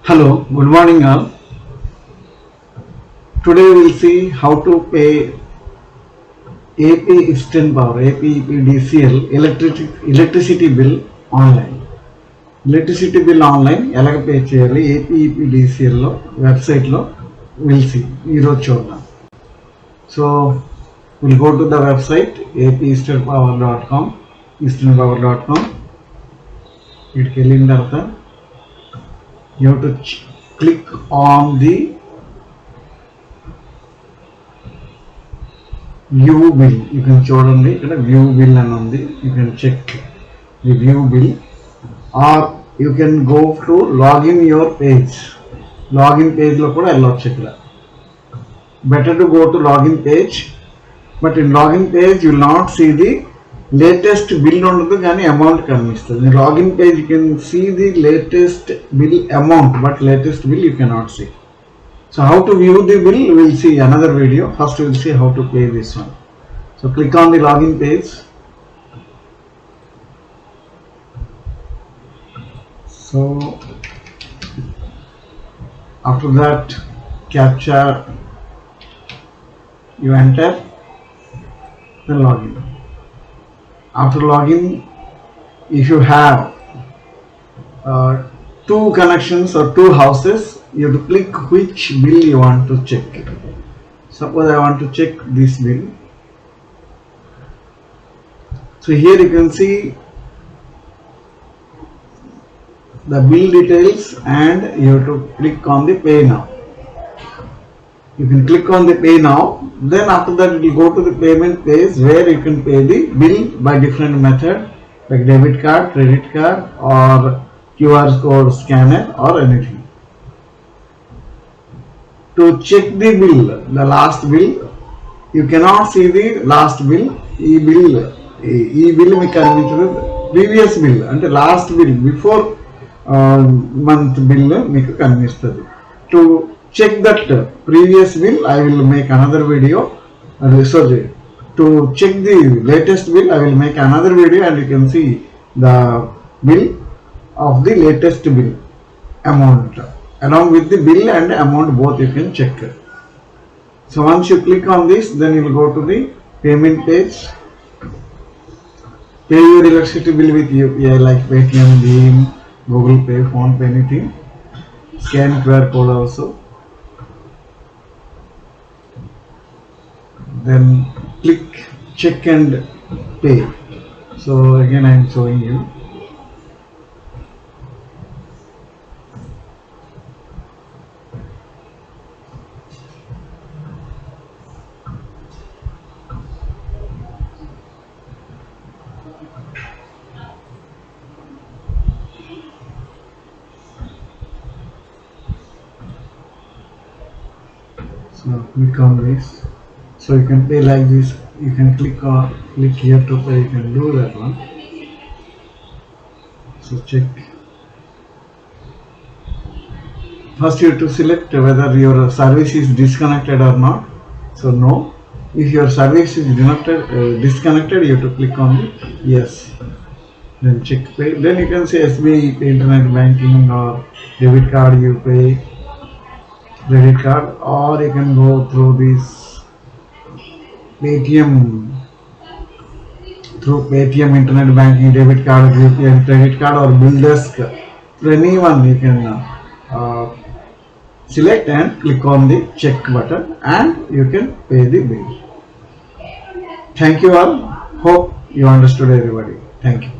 Hello, good morning all. Today we will see how to pay AP Eastern Power, APEPDCL electricity bill online. Electricity bill online ఎలాగ pay చేయాలి ఏపీఈపీడీసీఎల్లో వెబ్సైట్లో will see ఈరోజు చూద్దాం. So will go to the website apeasternpower.com easternpower.com. ఇక్కడికి వెళ్ళిన తర్వాత you have to click on the view bill. You can చూడండి ఇక్కడ view bill అని ఉంది. You can check the view bill or you can go to login your page. Login page లో కూడా వెళ్ళొచ్చు ఇక్కడ. Better to go to login page, but in login page you will not see the latest bill ఉండదు కానీ amount కనిపిస్తుంది. Login page you can see the latest bill amount but latest bill you cannot see. So how to view the bill will see another video. First will see how to pay this one. So click on the login page. So after that captcha you enter, then login. After login, if you have two connections or two houses, you have to click which bill you want to check. Suppose I want to check this bill. So here you can see the bill details and you have to click on the pay now. You can click on the pay now, then after that it will go to the payment page where you can pay the bill by different method like debit card, credit card or QR code scanner or anything. To check the bill, the last bill, you cannot see the last bill. E bill మీకు కనిపించదు. Previous bill అంటే last bill before month bill మీకు కనిపిస్తుంది. To check that previous bill, I will make another video. To check the latest bill, I will make another video and you can see the bill of the latest bill amount along with the bill and amount, both you can check. So once you click on this, then you will go to the payment page. Pay your electricity bill with UPI like Paytm, Beam, Google Pay, Phone Pay, anything. Scan QR code also. Then click check and pay. So again I am showing you. So click on this. So you can pay like this. You can click here to pay. You can do that one. So check. First you have to select whether your service is disconnected or not. So no. If your service is disconnected, you have to click on the yes. Then check pay. Then you can say SBI internet banking or debit card you pay, credit card, or you can go through this Paytm, through Paytm internet banking, debit card, UPI, credit card or bill desk. For anyone you can select and click on the check button and you can pay the bill. Thank you all. Hope you understood everybody. Thank you.